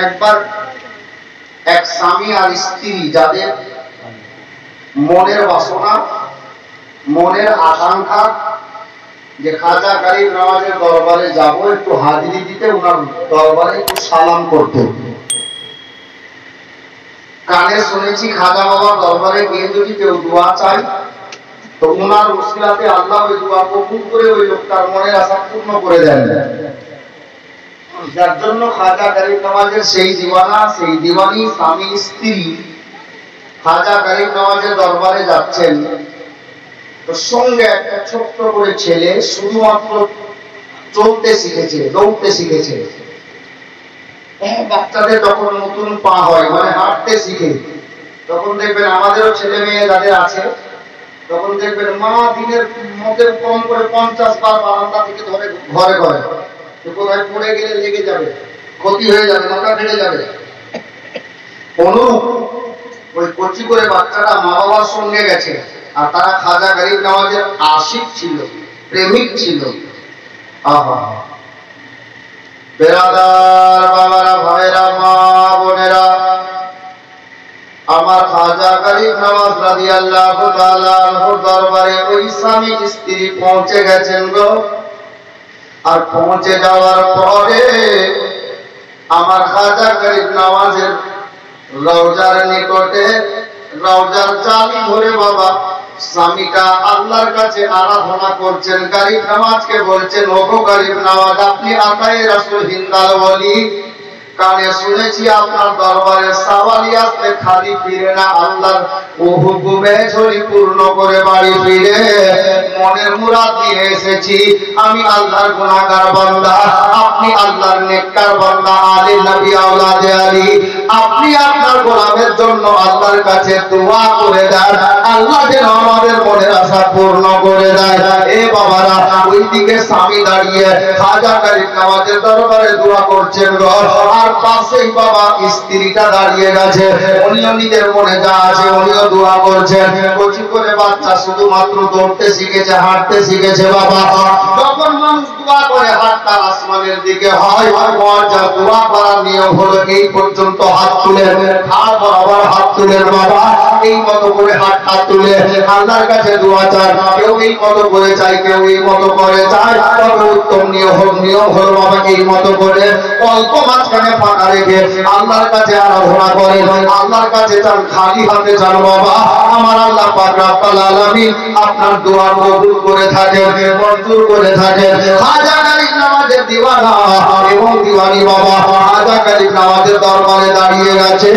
একবার এক স্বামী আর স্ত্রী যাদের মনের বাসনা, মনের আকাঙ্ক্ষা যে খাজা গরিব নওয়াজের দরবারে যাব, একটু হাজিরি দিতে, ওনার দরবারে একটু সালাম করতে। কানে শুনেছি খাজা বাবার দরবারে গিয়ে যদি কেউ দোয়া চায় তো ওনার উসিলাতে আল্লাহ ওই দোয়া কবুল করে ওই লোকটার মনের আশা পূর্ণ করে দেন। যার জন্য খাজা গরিব নওয়াজের সেই দিওয়ানা, সেই দিওয়ানি স্বামী স্ত্রী খাজা গরিব নওয়াজের দরবারে যাচ্ছেন, তো সঙ্গে একটা ছোট্ট করে ছেলে শুধুমাত্র চলতে শিখেছে, দৌড়তে শিখেছে। বাচ্চাদের যখন নতুন পা হয়, মানে হাঁটতে শিখে, তখন দেখবেন আমাদেরও ছেলে মেয়ে যাদের আছে, তখন দেখবেন মা দিনের মধ্যে কম করে 50 বার বারান্দা থেকে ধরে ঘরে ঘরে, কোথায় পড়ে গেলে লেগে যাবে, ক্ষতি হয়ে যাবে, মাথা ফেটে যাবে। অনুরূপ ওই কচি করে বাচ্চাটা মা বাবার সঙ্গে গেছে, আর তারা খাজা গরিব নওয়াজের আশিক ছিল, প্রেমিক ছিল। আহা বেরাদার বাবারা, ভাইরা, মা বোনেরা, আমার খাজা গরিব নওয়াজ রাদিয়াল্লাহু তাআলা আনহুর দরবারে ওই স্বামী স্ত্রী পৌঁছে গেছেন গো। আর পৌঁছে যাওয়ার পরে আমার খাজা গরিব নওয়াজের রওজার নিকটে, রওজার চাবি ধরে বাবা স্বামীটা আল্লাহর কাছে আরাধনা করছেন। গরিব নওয়াজকে বলছেন, ওগো গরিব নওয়াজ, আপনি আতায়ে রাসূল হিন্দাল ওলি, কানে শুনেছি আপনার দরবারে সাওয়ালি আসলে খালি ফিরে না, আল্লাহর ও হুকুমে ঝুলি পূর্ণ করে বাড়ি ফিরে মনের মুরাদ নিয়ে এসেছি। আমি আল্লাহর গুনাহগার বান্দা, আপনি আল্লাহর নেককার বান্দা, আলী নবী আওলাদে আলী, আপনি আপনার গোলামের জন্য আল্লাহর কাছে দোয়া করে দেন, আল্লাহ যেন আমাদের মনের আশা পূর্ণ করে দেয়। এ বাবারা, ওইদিকে স্বামী দাঁড়িয়ে খাজা গরিব নওয়াজের দরবারে দোয়া করছেন গো, আর পাশেই বাবা স্ত্রীটা দাঁড়িয়ে গেছে, উনিও নিজের মনে যা আছে উনিও দোয়া করছেন। কচি করে বাচ্চা শুধুমাত্র দৌড়তে শিখেছে, হাঁটতে শিখেছে বাবা। যখন মানুষ দোয়া করে হাতটা আসমানের দিকে হয়, যা দোয়া করার নিয়ম হলো এই পর্যন্ত হাত তুলে, হাত বরাবর হাত তুলে বাবা, এই মতো করে হাতটা তুলে আল্লাহর কাছে দোয়া চায়। কেউ এই মতো করে চায়, কেউ এই মতো করে চায়, তবে উত্তম নিয়ম হলো বাবা এই মতো করে অল্প মাঝখানে ফাঁকা রেখে আল্লাহর কাছে আরাধনা করেন, আল্লাহর কাছে চান, খালি হাতে চান বাবা। আমার আল্লাহ পাক রব্বুল আলামিন আপনার দোয়া কবুল করে থাকেন, মঞ্জুর করে থাকেন। খাজা গরিব নওয়াজের দিওয়ানা এবং দিওয়ানি বাবা খাজা গরিব নওয়াজের দরবারে দাঁড়িয়ে গেছে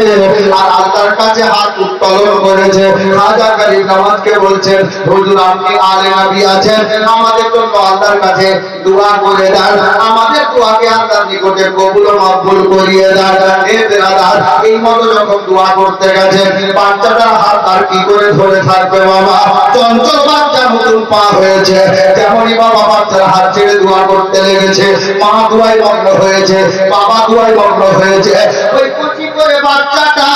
আর আল্লাহর কাছে হাত উত্তোলন করেছে। খাজা গরিব নওয়াজকে বলছেন, হুজুর আপনি আলে নবী আছেন, আমাদের জন্য আল্লাহর কাছে দোয়া করে দেন, আমাদের দোয়াকে আল্লাহর নিকটে কবুল ও মকবুল করিয়ে দেন। এ বেরাদার, এই মতো যখন দোয়া করতে গেছে, বাচ্চাটার হাত আর কি করে ধরে থাকবে বাবা? চঞ্চল বাচ্চা, নতুন পা হয়েছে, তেমনি বাবা বাচ্চার হাত ছেড়ে দোয়া করতে লেগেছে। মা দোয়ায় মগ্ন হয়েছে, বাবা দোয়ায় মগ্ন হয়েছে। ওই কচি করে বাচ্চাটা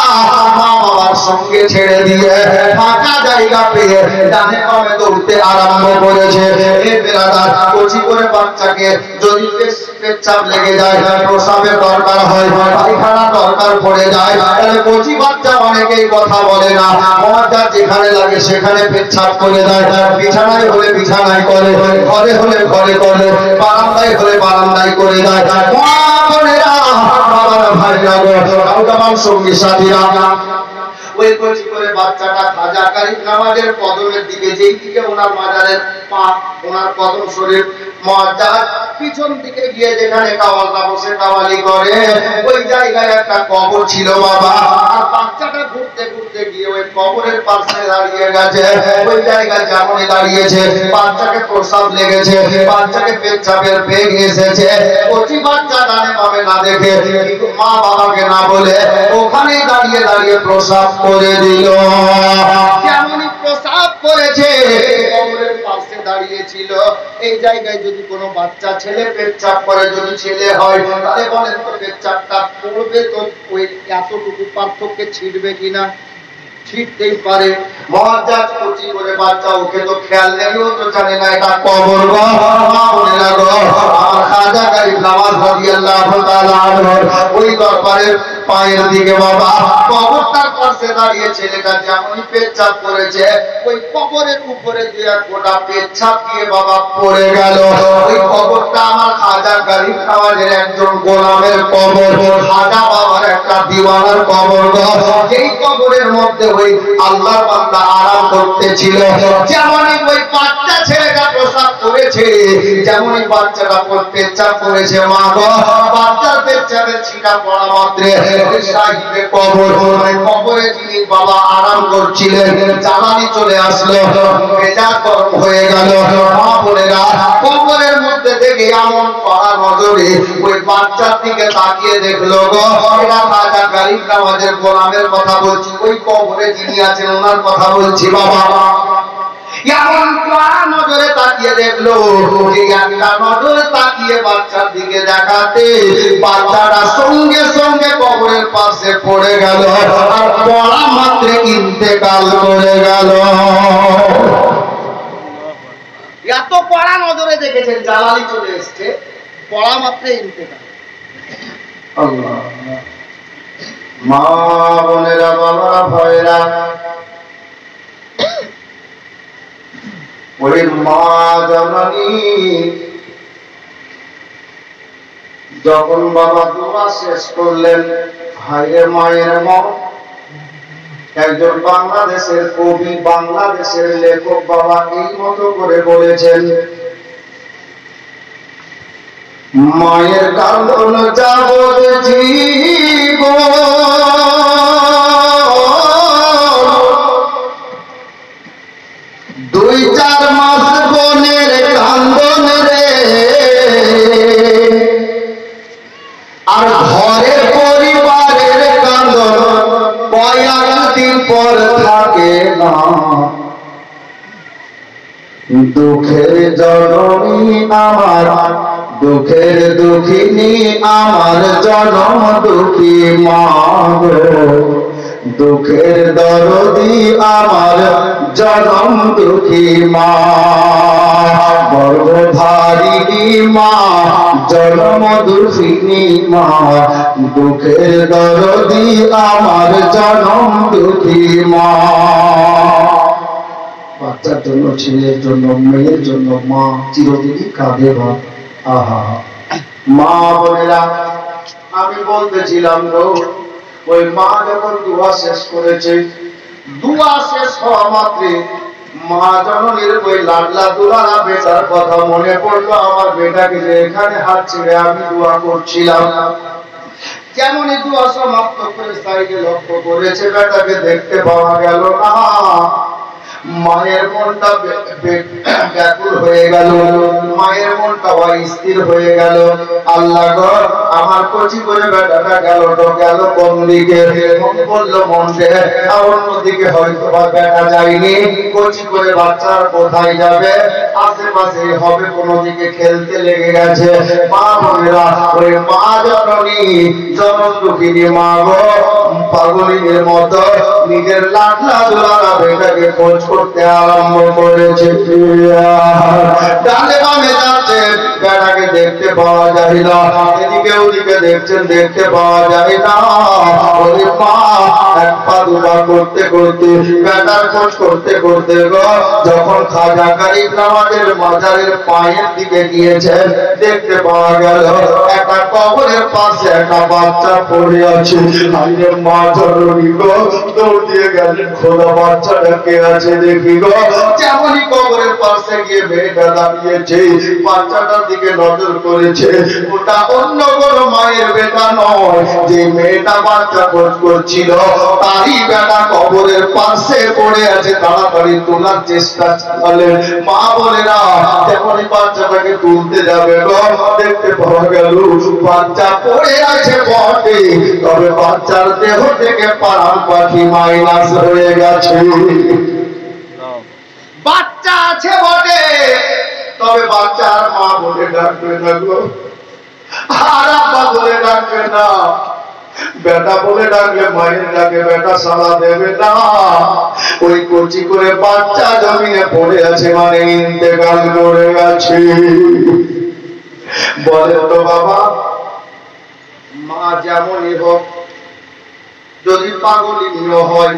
মা বাবার সঙ্গে ছেড়ে দিয়ে ফাঁকা জায়গা পেয়ে ডানে বামে দৌড়তে আরম্ভ করেছে। এ বেরাদার, কচি করে বাচ্চাকে যদি পেচ্ছাপ লেগে যায়, প্রসাবের দরকার হয়, পায়খানা দরকার পড়ে যায়, তাহলে কচি বাচ্চা অনেকেই কথা বলে না, যার যেখানে লাগে সেখানে পেচ্ছাপ করে দেয়। বিছানায় হলে বিছানায় করে, ঘরে হলে ঘরে করে, বারান্দায় হলে বারান্দায় করে দেয়। মা বোনেরা, বাবারা, ভাইরা, নওজওয়ান সঙ্গী সাথীরা, ওই কচি করে বাচ্চাটা খাজা গরিব নওয়াজের কদমের দিকে, যেই দিকে ওনার মাজারের পা, ওনার কদম শরীফ মজ্জার পিছন দিকে গিয়ে যেখানে কাওয়ালটা বসে কাওয়ালি করে, ওই জায়গায় একটা কবর ছিল বাবা। আর বাচ্চাটা ঘুরতে ঘুরতে গিয়ে ওই কবরের পাশে দাঁড়িয়ে গেছে। ওই জায়গায় যেমনই দাঁড়িয়েছে, বাচ্চাকে প্রসাব লেগেছে, বাচ্চাকে পেচ্ছাপের বেগ এসেছে। কচি বাচ্চা ডানে বামে না দেখে, মা বাবাকে না বলে ওখানেই দাঁড়িয়ে দাঁড়িয়ে প্রসাব করে দিল। যেমনই প্রসাব করেছে, কবরের পাশে দাঁড়িয়েছিল। এই জায়গায় যদি কোনো বাচ্চা ছেলে পেচ্ছাপ করে, যদি ছেলে হয়, তাহলে বলেন তো পেচ্ছাপটা পড়বে তো ওই এতটুকু পার্থক্যে ছিটবে কিনা? ছিটতেই পারে। মহাজাত কচি করে বাচ্চা, ওকে তো খেয়াল নেই, ও তো জানে না এটা কবর গো। মা বোনেরা গো, আমার খাজা গরিব নওয়াজ রাদিয়াল্লাহু তাআলা তাআলা ওই দরবারের পায়ের দিকে বাবা কবরটার পাশে দাঁড়িয়ে ছেলেটা যেমনই পেচ্ছাপ করেছে ওই কবরের উপরে দুই এক ফোঁটা পেচ্ছাপ দিয়ে বাবা পড়ে গেল। ওই কবরটা আমার খাজা গরিব নওয়াজের একজন গোলামের কবর, খাজা বাবার একটা দিওয়ানার কবর। যেই কবরের মধ্যে ওই আল্লাহর বান্দা আরাম করতেছিল, যেমনই ওই বাচ্চা ছেলেটা প্রসাব করেছে, যেমনই বাচ্চাটা পেচ্ছাপ করেছে, মা গো বাচ্চার পেচ্ছাপের ছিটা পড়া মাত্রে ওই সাহিবে কবর, ওই কবরে যিনি বাবা আরাম করছিলেন জ্বালানি চলে আসলো, মেজাজ গরম হয়ে গেল। মা বোনেরা কবরের মধ্যে দেখে এমন কড়া নজরে ওই বাচ্চার দিকে তাকিয়ে দেখলো গো, এটা খাজা গরিব নওয়াজের গোলামের কথা বলছি, ওই কবরে যিনি আছেন ওনার কথা বলছি বাবা। এমন কড়া নজরে তাকিয়ে দেখলো যে একটা নজরে তাকিয়ে বাচ্চার দিকে দেখাতে বাচ্চাটা সঙ্গে সঙ্গে কবরের পাশে পড়ে গেল আর পড়া মাত্র ইন্তেকাল করে গেল। এত পড়া নজরে দেখেছেন, জালালি চলে এসছে, পড়া মাত্র ইন্তেকাল। আল্লাহ, মা বোনেরা বাবারা ভাইরা, ওই মা জননী যখন বাবা দোয়া শেষ করলেন, হায় মায়ের মন। একজন বাংলাদেশের কবি, বাংলাদেশের লেখক বাবা এই মতো করে বলেছেন, মায়ের কান্দন যাবত জীবন, দুই চার মাস বোনের কান্দন রে, আর ঘরে পরিবারের কান্দন কয়েকদিন পর থাকে না। দুঃখের জননী আমার, দুঃখের দুঃখিনী আমার জনম দুঃখী মা গো, দুঃখের দরদি আমার জনম দুঃখী মা, গর্ভধারিণী মা জনম দুঃখিনী মা, দুঃখের দরদি আমার জনম দুঃখী মা। বাচ্চার জন্য, ছেলের জন্য, মেয়ের জন্য মা চিরদিনই কাঁদে। আহা মা বোনেরা, আমি বলতেছিলাম গো, ওই মা যখন দোয়া শেষ করেছে, দোয়া শেষ হওয়া মাত্রে মা জননীর ওই লাডলা দুলারা বেটার কথা মনে পড়লো। আমার বেটাকে যে এখানে হাত ছেড়ে আমি দোয়া করছিলাম, যেমনই দোয়া সমাপ্ত করে সাইডে লক্ষ্য করেছে, বেটাকে দেখতে পাওয়া গেল না। মায়ের মনটা ব্যাকুল হয়ে গেল, মায়ের মনটা অস্থির হয়ে গেল। আল্লাহ গো, আমার কচি করে বেটাটা গেল তো গেল কোন দিকে? মন বললো মনকে অন্যদিকে হয়তো বা বেটা যায়নি, কচি করে বাচ্চার কোথায় যাবে? আশেপাশে হবে কোনো দিকে খেলতে লেগে গেছে। মা বোনেরা, ওই মা জননী জনম দুঃখিনী মা গো পাগলিনের মতো নিজের লাডলা দুলারা বেটাকে খোঁজ করতে আরম্ভ করেছে। ডানে বামে যাচ্ছে, বেটাকে দেখতে পাওয়া যায় না, এদিকে ওদিকে দেখছেন, দেখতে পাওয়া যায় না। ওই মা এক পা দুপা করতে করতে বেটার খোঁজ করতে করতে গো যখন খাজা গরিব নওয়াজের মাজারের পায়ের দিকে গিয়েছেন, দেখতে পাওয়া গেল একটা কবরের পাশে একটা বাচ্চা পড়ে আছে। মা জননী গো দৌড় দিয়ে গেলেন, খোদা বাচ্চাটা কে আছে দেখি গো। যেমনই কবরের পাশে গিয়ে মেয়েটা দাঁড়িয়েছে, বাচ্চাটার দিকে নজর করেছে, ওটা অন্য কোনো মায়ের বেটা নয়, যে মেয়েটা বাচ্চা খোঁজ করছিল তারই বেটা কবরের পাশে পড়ে আছে। তাড়াতাড়ি তোলার চেষ্টা চালালেন। মা বলে না, যেমনই বাচ্চাটাকে তুলতে যাবে গো, দেখতে পাওয়া গেল বাচ্চা পড়ে আছে বটে, তবে বাচ্চার দেহ থেকে পারাম পাখি মাইনাস হয়ে গেছে। বাচ্চা আছে বটে, তবে বাচ্চার মা বলে ডাকবে না গো, আর আব্বা বলে ডাকবে না। বেটা বলে ডাকলে মায়ের ডাকে বেটা সাড়া দেবে না। ওই কচি করে বাচ্চা জমিনে পড়ে আছে, মানে ইন্তেকাল করে গেছে। বলে তো বাবা, মা যেমনই হোক, যদি পাগলিন্য হয়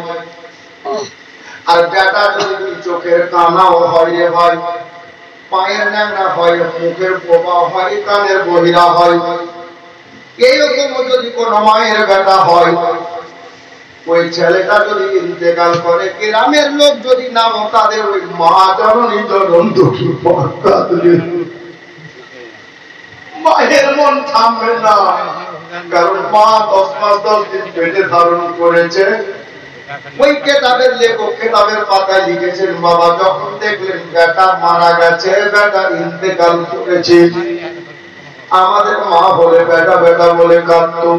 আর বেটা যদি চোখের কানাও হয় রে ভাই, পায়ের ন্যাংরা হয়, মুখের বোবা হয়, কানের বহিরা হয়, এইরকম যদি কোন মায়ের বেটা হয়, ওই ছেলেটা যদি ইন্তেকাল করে, গ্রামের লোক যদি নাম তাদের ওই মা জননী চরণ দুঃখী মায়ের মন থামবে না। কারণ মা 10 মাস 10 দিন পেটে ধারণ করেছে। ওই কেতাবের লেখক কেতাবের পাতায় লিখেছেন, বাবা যখন দেখলেন বেটা মারা গেছে, বেটা ইন্তেকাল করেছে, আমাদের মা বলে বেটা বেটা বলে কাঁদতো,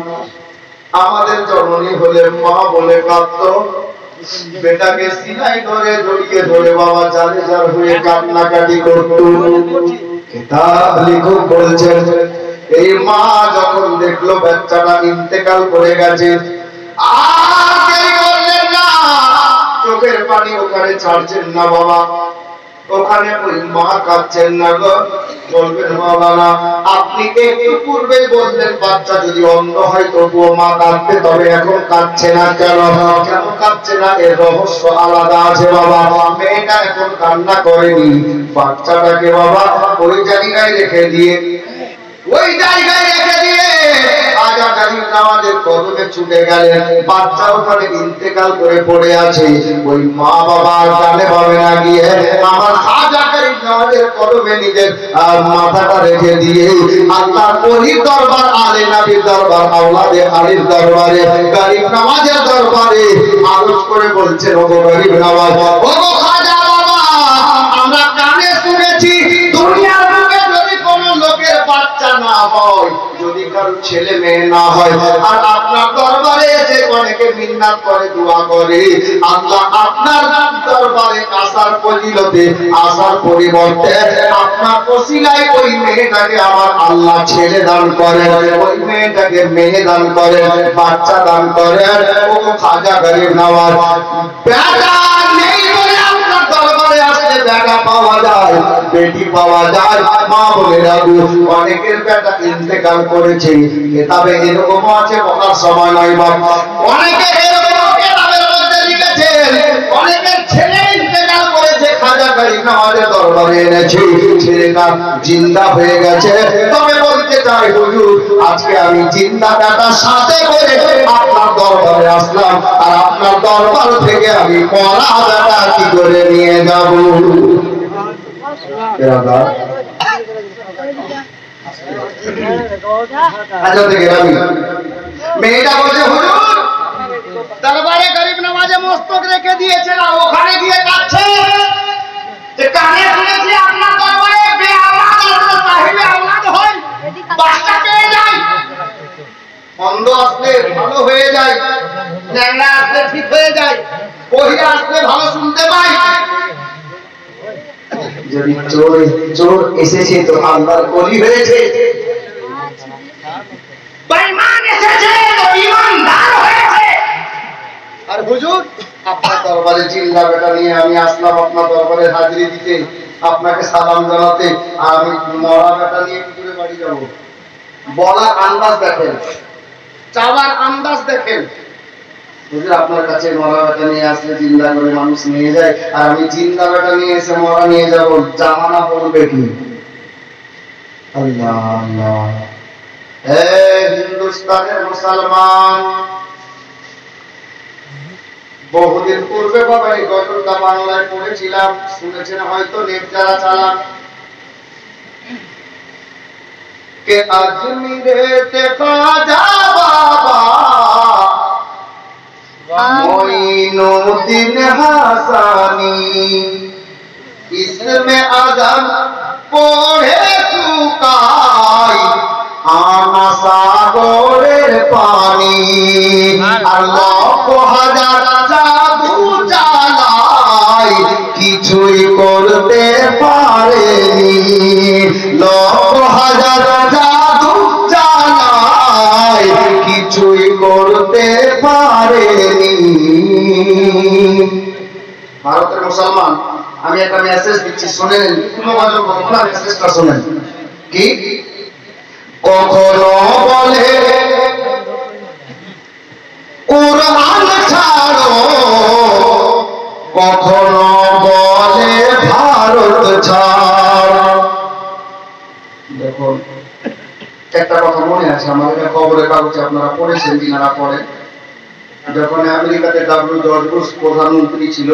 আমাদের জননী হলে মা বলে কাঁদতো, বেটাকে সিনাই ধরে জড়িয়ে ধরে বাবা জালে জাল হয়ে কান্নাকাটি করতো। কেতাব লেখক বলছেন, এই মা যখন দেখলো বাচ্চাটা ইন্তেকাল করে গেছে, আর দেরি করলেন না, চোখের পানি ওখানে ছাড়ছেন না বাবা, ওখানে ওই মা কাঁদছেন না গো। বলবেন মাওলানা আপনি একটু পূর্বে বললেন বাচ্চা যদি অন্ধ হয় তবুও মা কাঁদবে, তবে এখন কাঁদছে না কেন? কেন কাঁদছে না এর রহস্য আলাদা আছে বাবা। মেয়েটা এখন কান্না করেনি, বাচ্চাটাকে বাবা ওই জায়গায় রেখে দিয়ে নামাজের কদমে ছুটে গেলেন, বাচ্চা ওখানে ইন্তেকাল করে পড়ে আছে। ওই মা বাবা জানে পাবে না গিয়ে আমার খাজা গরিব নওয়াজের কদমে নিজের মাথাটা রেখে দিয়ে আল্লাহর ওলির দরবার, আলে নবীর দরবার, আওলাদে আলীর দরবারে, গরিব নওয়াজের দরবারে আরজ করে বলছেন, ওগো গরিব নওয়াজ, ওগো খাজা বাবা, আমরা কানে শুনেছি দুনিয়ার বুকে যদি কোন লোকের বাচ্চা না হয়, যদি কারো ছেলে মেয়ে না হয়, আর আপনার দরবারে এসে অনেকে মিন্নাত করে দোয়া করে, আল্লাহ আপনার দরবারে আসার ফজিলতে, আসার পরিবর্তে আপনার ওসিলায় ওই মেয়েটাকে আমার আল্লাহ ছেলে দান করে, ওই মেয়েটাকে মেয়ে দান করে, বাচ্চা দান করে। ও খাজা গরিব নওয়াজ, বেটা নেই বলে আপনার দরবারে আসলে বেটা পাওয়া যায়, বেটি পাওয়া যায়। মা বলে রাখু, অনেকের বেটা ইন্তেকাল করেছে, কিতাবে এরকম আছে, বলার সময় নয় বাবা। অনেকে এরকম কিতাবের মধ্যে লিখেছেন, অনেকের ছেলে ইন্তেকাল করেছে, খাজা গরিব নওয়াজের দরবারে এনেছে, ছেলেটা জিন্দা হয়ে গেছে। তবে বলতে চাই হুজুর, আজকে আমি জিন্দা বেটার সাথে করে আপনার দরবারে আসলাম, আর আপনার দরবার থেকে আমি মরা বেটা কি করে নিয়ে যাব? মেয়েটা বলছে, হুজুর দরবারে গরিব নওয়াজে মস্তক রেখে দিয়েছে, না ওখানে গিয়ে কাছে কানে শুনেছি আপনার দরবারে বেআওলাদ সাহেবে আওলাদ হয়, বাচ্চা পেয়ে যায়, অন্ধ আসলে ভালো হয়ে যায়, ন্যাংরা আসলে ঠিক হয়ে যায়, বহিরা আসলে ভালো শুনতে পায়। যদি চোর এসেছে তো আল্লাহর ওলি হয়েছে, বেঈমান এসেছে তো ঈমানদার হয়েছে। আর হুজুর আপনার দরবারে জিন্দা বেটা নিয়ে আমি আসলাম আপনার দরবারে হাজিরি দিতে, আপনাকে সালাম জানাতে, আর আমি মরা বেটা নিয়ে কি করে বাড়ি যাব? বলার আন্দাজ দেখেন, চাওয়ার আন্দাজ দেখেন। হুজুর আপনার কাছে মরা বেটা নিয়ে আসলে জিন্দা করে মানুষ নিয়ে যায়, আর আমি জিন্দা বেটা নিয়ে এসে মরা নিয়ে যাব, জামানা বলবে কি? আল্লাহ আল্লাহ। হে হিন্দুস্তানের মুসলমান, বহুদিন পূর্বে বাবা এই গজলটা বাংলায় পড়েছিলাম, শুনেছেন হয়তো, নেট যারা চালান। কে আজমিরেতে খাজা বাবা মঈনুদ্দিন হাসানি, ইসমে আজম পড়ে শুকাই আনা সাগরের পানি, আর লক্ষ হাজার জাদু চালাই কিছুই করতে পারেনি, লক্ষ হাজার জাদু চালাই কিছুই করতে পারেনি। ভারতের মুসলমান, আমি একটা মেসেজ দিচ্ছি, শোনেন, মেসেজটা শোনেন। কি কখনো বলে তখন একটা কথা মনে আছে আমাদের খবরের কাগজে, আপনারা পড়েছেন যিনারা পড়েন, যখন আমেরিকাতে ডব্লিউ জর্জ বুশ প্রধানমন্ত্রী ছিল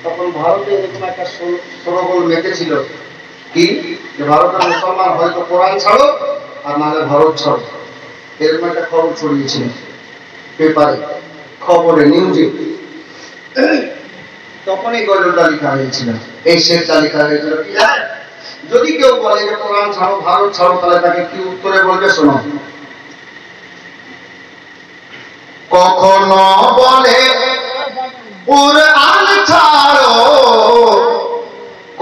তখন ভারতে এরকম একটা সরগোল মেতেছিল কি, যে ভারতের মুসলমান হয়তো কোরআন ছাড়ো আর নাহলে ভারত ছাড়ো, এরকম একটা খবর ছড়িয়েছিল পেপারে, খবরে, নিউজে। তখন এই গজলটা লেখা হয়েছিল, এই শেরটা লেখা হয়েছিল। যদি কেউ বলে যে কোরআন ছাড়ো ভারত ছাড়ো, তাহলে তাকে কি উত্তরে বলবে শোনো। কখনো বলে কুরআন ছাড়ো,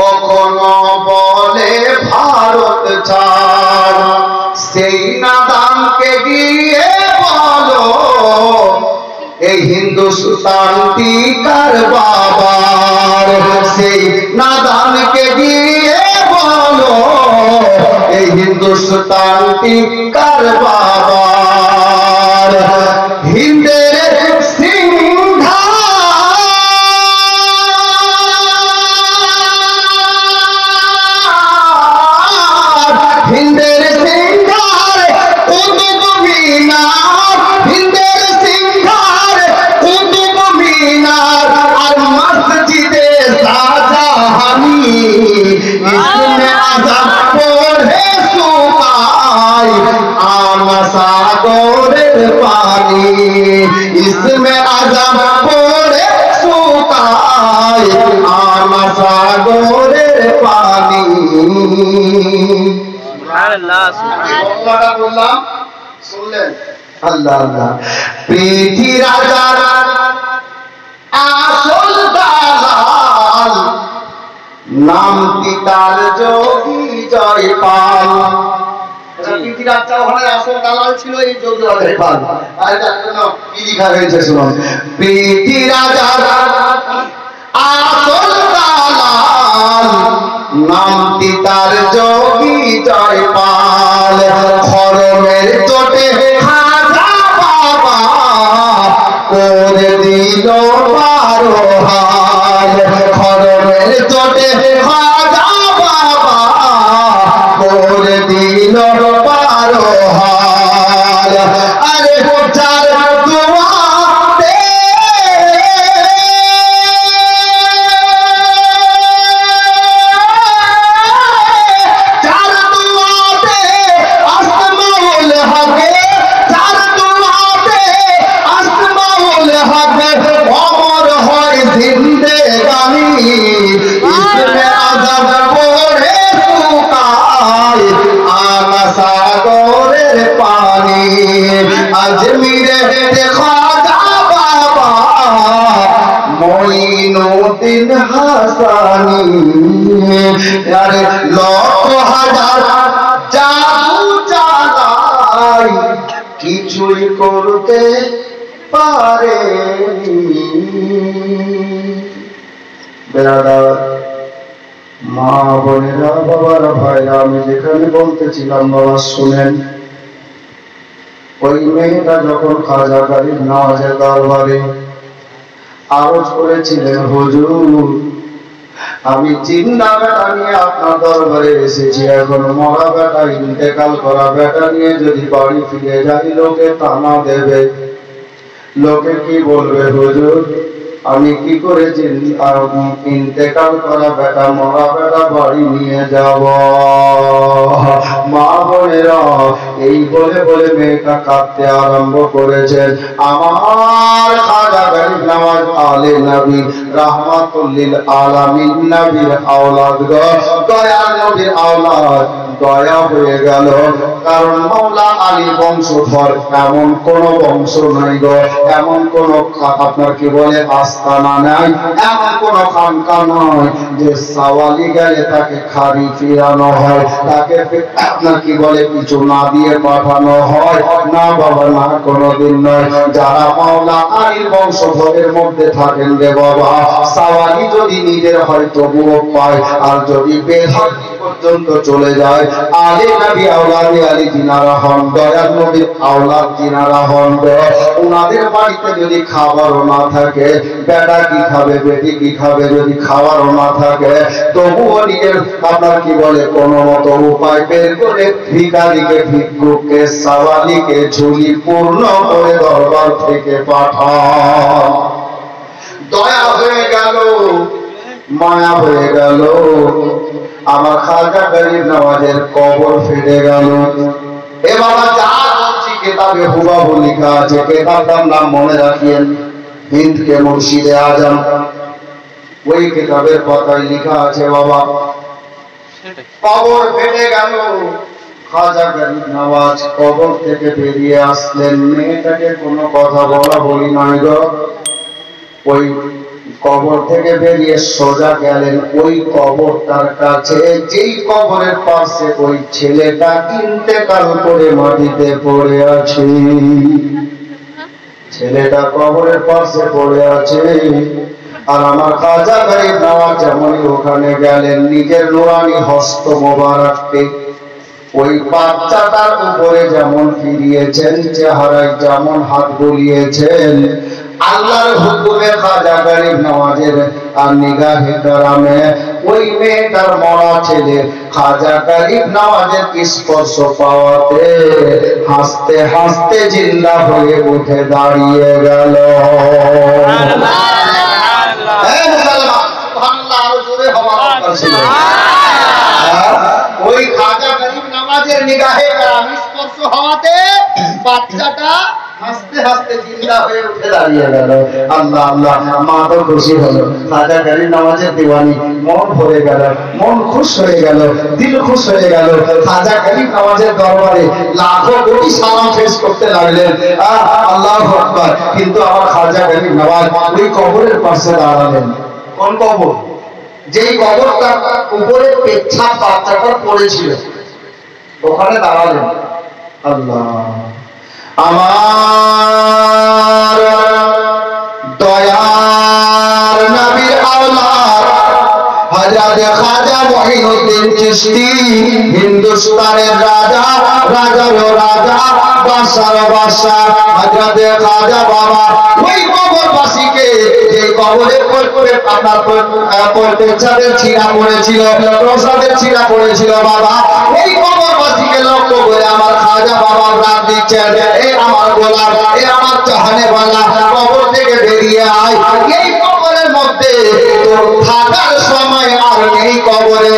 কখনো বলে ভারত ছাড়ো, সেই নাদানকে গিয়ে বলো এই হিন্দুস্তানটি কার বাবার, সেই নাদানকে গিয়ে বলো এই হিন্দুস্তানটি কার বাবার। হিন্দের সিংহা হিন্দের সিংহার কুতুব মিনার, হিন্দের সিংহার কুতুব মিনার আর মসজিদে শাহজাহানি, ইসমে আযম পড়ে শুকায় সাগরের পানি, ইসমে আযম পড়ে শুকায় সাগরের পানি। বললাম শুনলেন? আল্লাহ আল্লাহ। পৃথ্বী রাজার আসল দালাল, নামটি তার যোগী জয়পাল। পৃথ্বী রাজা ওখানে আসল দালাল ছিল এই যোগী জয়পাল। আর তার জন্য কি লেখা হয়েছে শুনুন। পৃথ্বী রাজার আসল দালাল, নামটি তার যোগী জয়পাল। খরমের চোটে খাজা বাবা করে দিল বারো হাল, খরমের চোটে খাজা বাবা করে দিল বারো হাল। আরে চার দুয়াতে অমর হয় জিন্দেগানি, ইসমে আযম পড়ে শুকায় সাগরের পানি। আজমিরে খাজা বাবা মঈনুদ্দিন হাসানি, আরে লক্ষ হাজার জাদু চালায় কিছুই করতে পারে। বেরাদার মা বোনেরা, বাবার ভাইরা, আমি যেখানে বলতেছিলাম বাবা শুনেন। ওই মেয়েটা যখন খাজা গরিব নওয়াজের দরবারে আরজ করেছিলেন, হুজুর আমি জিন্দা বেটা নিয়ে আপনার দরবারে এসেছি, এখন মরা বেটা ইন্তেকাল করা বেটা নিয়ে যদি বাড়ি ফিরে যাই লোকে তানা দেবে, লোকে কি বলবে হুজুর আমি কি করে ইন্তেকাল করা বেটা মরা বেটা বাড়ি নিয়ে যাব। মা বোনেরা এই বলে বলে মেয়েটা কাঁদতে আরম্ভ করেছেন। আমার খাজা গরিব নওয়াজ আলে নবী রাহমাতুল লিল আলামিন নবীর আওলাদ গো, দয়াল নবীর আওলাদ দয়া হয়ে গেল। কারণ মাওলা আলী বংশধর এমন কোন বংশ নাই গো, এমন কোন আপনার কি বলে আস্তানা নাই, এমন কোন খানকা নয় যে সাওয়ালি গেলে তাকে খারি ফিরানো হয়, তাকে আপনার কি বলে কিছু না দিয়ে পাঠানো হয়, না বাবা না, কোনদিন নয়। যারা মাওলা আলীর বংশধরের মধ্যে থাকেন রে বাবা, সাওয়ালি যদি নিজের হয় তবুও পায়, আর যদি বেধর্মী পর্যন্ত চলে যায়। আলী নবী আওলাদে আলী যিনারা হন, দয়াল নবীর আওলাদ যিনারা হন, ওনাদের বাড়িতে যদি খাবারও না থাকে, বেটা কি খাবে, বেটি কি খাবে, যদি খাবারও না থাকে, তবুও নিজের আপনার কি বলে কোনো মতো উপায় বের করে ভিখারিকে, ভিক্ষুককে, সাওয়ালিকে ঝুলি পূর্ণ করে দরবার থেকে পাঠান। দয়া হয়ে গেল, মায়া হয়ে গেল, আমার খাজা গরিব নওয়াজের কবর ফেটে গেল। এ বাবা যা বলছি কেতাবে হুবাহু লেখা আছে, কেতাবটার নাম মনে রাখিয়েন, হিন্দ কে মুর্শিদে আজম, ওই কেতাবের পাতায় লেখা আছে বাবা কবর ফেটে গেল। খাজা গরিব নওয়াজ কবর থেকে বেরিয়ে আসলেন, মেয়েটাকে কোনো কথা বলা বলি নাই গো। ওই কবর থেকে বেরিয়ে সোজা গেলেন ওই কবরটার কাছে, যেই কবরের পাশে ওই ছেলেটা ইন্তেকাল করে মাটিতে পড়ে আছে। ছেলেটা কবরের পাশে পড়ে আছে, আর আমার খাজা গরিব নওয়াজ যেমনই ওখানে গেলেন, নিজের নুরানি হস্ত মোবারককে ওই বাচ্চাটার উপরে যেমন ফিরিয়েছেন, চেহারায় যেমন হাত বুলিয়েছেন, আল্লাহর হুকুমে খাজা গরিব নওয়াজের আর নিগাহে করমে ওই মেয়েটার মরা ছেলে খাজা গরিব নওয়াজের স্পর্শ পাওয়াতে হাসতে হাসতে জিন্দা হয়ে উঠে দাঁড়িয়ে গেল। ওই খাজা গরিব নওয়াজের নিগাহে করম স্পর্শ হওয়াতে বাচ্চাটা হাসতে হাসতে জিন্দা হয়ে উঠে দাঁড়িয়ে গেল। আল্লাহ আল্লাহ, মা তো খুশি হলো, খাজা গরিব নওয়াজের দিওয়ানি মন ভরে গেল, মন খুশ হয়ে গেল, দিল খুশ হয়ে গেল। খাজা গরিব নওয়াজের দরবারে লাখো কোটি সালাম পেশ করতে লাগলেন, আল্লাহু আকবার। কিন্তু আমার খাজা গরিব নওয়াজ ওই কবরের পাশে দাঁড়ালেন। কোন কবর? যেই কবরটা উপরে পেচ্ছাপ বাচ্চাটা পড়েছিল, ওখানে দাঁড়ালেন। আল্লাহ, আমার দয়ার নবীর আওলাদ হযরত খাজা মঈনুদ্দিন চিশতি, হিন্দুস্তানের রাজা, রাজারও রাজা, বাদশার বাদশাহ হযরত খাজা বাবা ওই কবরবাসীকে, যে কবরে পড়ে আপনার পেছাদের ছিঁড়া পড়েছিল, প্রসাদের ছিঁড়া পড়েছিল বাবা, ওই কবরবাসীকে লক্ষ্য করে আমার খাজা বাবা রাত দিচ্ছেন, এ আমার গোলাম, এ আমার চাহনেওয়ালা, কবর থেকে বেরিয়ে আয়। এই কবরের মধ্যে তোর থাকার সময় আর নেই, কবরে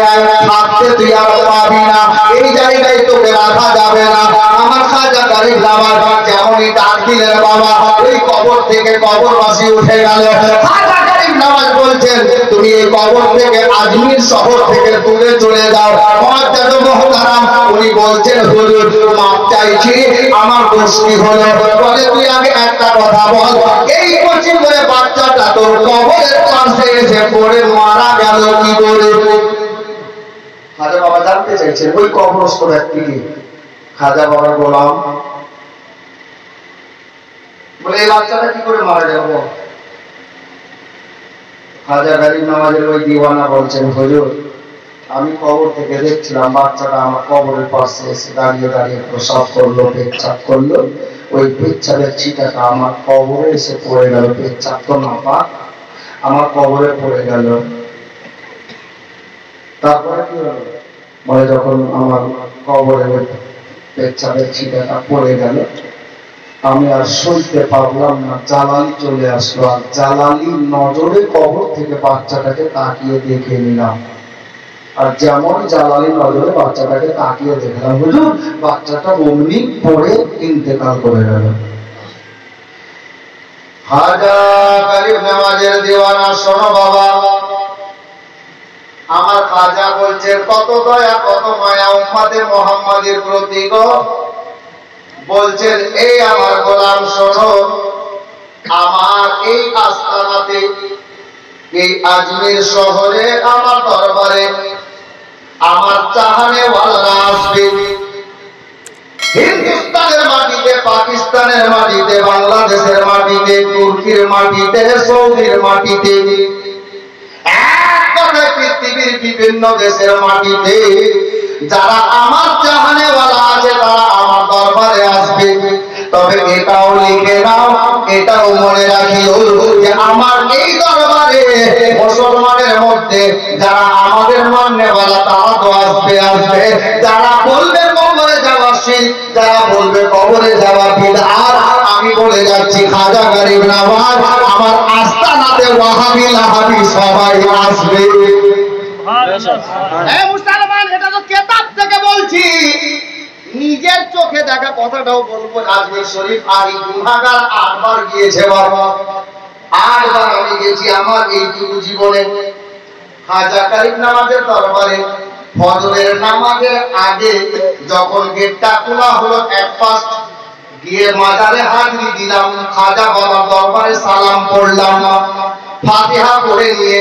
থাকতে তুই আর পাবি না, এই জায়গায় তোকে রাখা যাবে না। আমার খাজা গরিব নওয়াজ যেমনই ডাক দিলেন বাবা, ওই কবর থেকে কবরবাসী উঠে গেল। খাজা গরিব নওয়াজ বলছেন, তুমি এই কবর থেকে আজমির শহর থেকে দূরে চলে যাও। উনি বলছেন, হুজুর মাপ চাইছি, আমার দোষ কি হলো? বলে, তুই আগে একটা কথা বল, এই কচি করে বাচ্চাটা তোর কবরের পাশে এসে পড়ে মারা গেল কি করে? খাজা বাবা জানতে চাইছেন ওই কবরস্থ ব্যক্তিকে। খাজা বাবা গোলাম বলে, এই বাচ্চাটা কি করে মারা গেল? খাজা গরিব নওয়াজের ওই দিওয়ানা বলছেন, হুজুর আমি কবর থেকে দেখছিলাম বাচ্চাটা আমার কবরের পাশে এসে দাঁড়িয়ে দাঁড়িয়ে প্রসাব করলো, পেচ্ছাপ করলো, ওই পেচ্ছাপের ছিটাটা আমার কবরে এসে পড়ে গেল। পেচ্ছাপ তো না পাক, আমার কবরে পড়ে গেল। তারপরে কি হলো? বলে, যখন আমার কবরে ওই পেচ্ছাপের ছিটাটা পড়ে গেল, আমি আর সইতে পারলাম না, জালালি চলে আসলো, আর জালালি নজরে কবর থেকে বাচ্চাটাকে তাকিয়ে দেখে নিলাম। আর যেমন জালালি নজরে বাচ্চাটাকে তাকিয়ে দেখলাম, হুজুর বাচ্চাটা অমনি পড়ে ইন্তেকাল করে গেল। খাজা গরিব নওয়াজের দিওয়ানা, শোনো বাবা, আমার খাজা বলছেন, কত দয়া কত মায়া উম্মতে মুহাম্মাদের প্রতি গো। বলছেন, এই আমার গোলাম শোনো, আমার এই আস্তানাতে, এই আজমির শহরে, আমার দরবারে আমার চাহনেওয়ালা আসবে। হিন্দুস্তানের মাটিতে, পাকিস্তানের মাটিতে, বাংলাদেশের মাটিতে, তুর্কির মাটিতে, সৌদির মাটিতে, এক কথায় পৃথিবীর বিভিন্ন দেশের মাটিতে যারা আমার চাহনেওয়ালা আছে তারা আমার দরবারে আসবে। তবে এটাও লিখে নাও, এটাও মনে রাখিও যে আমার এই দরবারে মুসলমানের মধ্যে যারা আমাদের মাননেওয়ালা তারা তো আসবে আসবে, যারা বলবে কবরে যাওয়া শিরক, যারা বলবে কবরে যাওয়া বিদআত, আমি বলে যাচ্ছি খাজা গরিব নওয়াজ আমার আস্তানাতে ওয়াহাবি লাহাবি সবাই আসবে। এই মুসলমান, এটা তো কিতাব থেকে বলছি, নিজের চোখে দেখা কথাটাও বলবো। আজমির শরীফ আমি গুনাহগার 8 বার গিয়েছে বাবা, 8 বার আমি গেছি আমার এইটুকু জীবনে খাজা গরিব নওয়াজের দরবারে। ফজরের নামাজের আগে যখন গেটটা খোলা হলো, এক ফার্স্ট গিয়ে মাজারে হাজিরি দিলাম, খাজা বাবার দরবারে সালাম পড়লাম, ফাতিহা পড়ে নিয়ে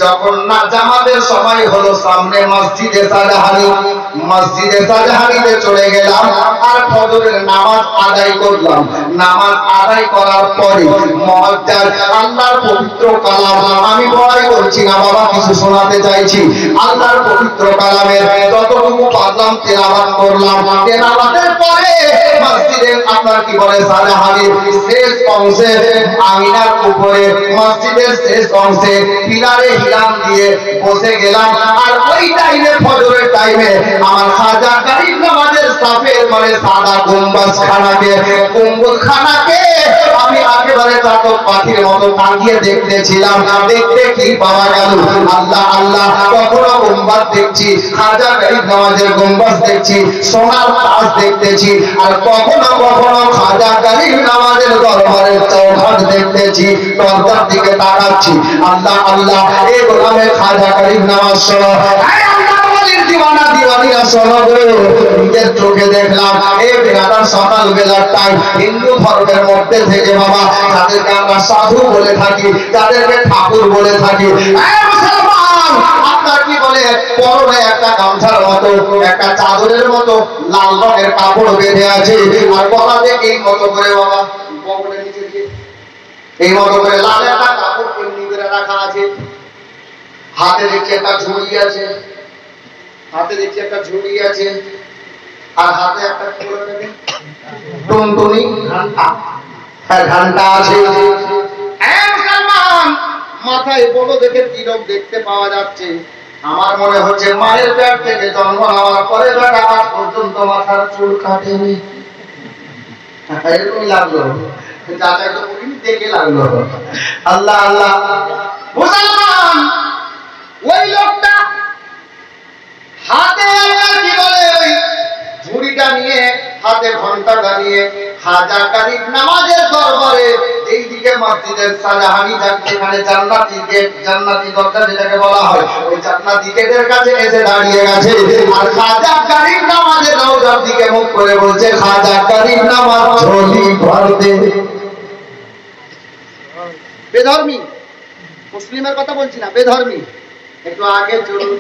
যখন না জামাতের সময় হলো সামনে মসজিদে সাজাহানিতে চলে গেলাম আর ফজরের নামাজ আদায় করলাম। নামাজ আদায় করার পরে মুআজ্জিন আল্লাহর পবিত্র কালাম, আমি বড়াই করছি না বাবা, কিছু শোনাতে চাইছি। আল্লাহর পবিত্র কালামের যতটুকু পারলাম তেলাওয়াত করলাম। তেলাওয়াতের পরে মসজিদে আপনার কি বলে সাজাহানির শেষ অংশে আমিনার উপরে মসজিদের শেষ অংশে পিলারে হিলাম দিয়ে বসে গেলাম। আর ওই টাইমে ফজরের টাইমে আমার খাজা গরিব নওয়াজের সাফের মানে সাদা গম্বুজখানাকে আমি একেবারে চাতক পাখির মতো তাকিয়ে দেখতেছিলাম। দেখতে কি পাওয়া গেল, আল্লাহ আল্লাহ, কখনো গম্বুজ দেখছি, খাজা গরিব নওয়াজের গম্বুজ দেখছি, সোনার তাজ দেখতেছি, আর কখনো কখনো খাজা গরিব নওয়াজের দরবারের চৌখাট দেখতেছি। দরজার দিকে তাকাচ্ছি, আল্লাহ আল্লাহ, এই গোলামে খাজা গরিব নওয়াজ শোনো, নিজের চোখে দেখলাম এই বেলাটা সকাল বেলার টাইম। হিন্দু ধর্মের মধ্যে থেকে বাবা যাদেরকে আমরা সাধু বলে থাকি, যাদেরকে ঠাকুর বলে থাকি, আপনার কি বলে পরনে একটা গামছার মতো একটা চাদরের মতো লাল রঙের কাপড় বেঁধে আছে, আর গলাতে এই মতো করে বাবা বগলের নিচে দিয়ে এই মতো করে লাল একটা কাপড় এমনি করে রাখা আছে। হাতে দেখছি একটা ঝুড়ি আছে, আর হাতে একটা টুনটুনি ঘন্টা আছে। মুসলমান, মাথায় বড় দেখে তিলক দেখতে পাওয়া যাচ্ছে। আমার মনে হচ্ছে মায়ের পেট থেকে জন্ম নেওয়ার পরে বেটা আজ পর্যন্ত মাথার চুল কাটেনি। এরকমই লাগলো, যাচাই তো করিনি, দেখে লাগলো। আল্লাহ আল্লাহ। মুসলমান, ওই লোকটা হাতে কি বলে ওই ঝুড়িটা নিয়ে, হাতে ঘন্টাটা নিয়ে খাজা গরিব নওয়াজের দরবারে এইদিকে মসজিদের সাজাহানি যেখানে জান্নাতি গেট, জান্নাতি দরজা যেটাকে বলা হয়, ওই জান্নাতি গেটের কাছে এসে দাঁড়িয়ে গেছে। আর খাজা গরিব নওয়াজের রওজার দিকে মুখ করে বলছে, খাজা গরিব নওয়াজ ঝোলি ভর দে। বেধর্মী, মুসলিমের কথা বলছি না, বেধর্মী। একটু আগে চলুন,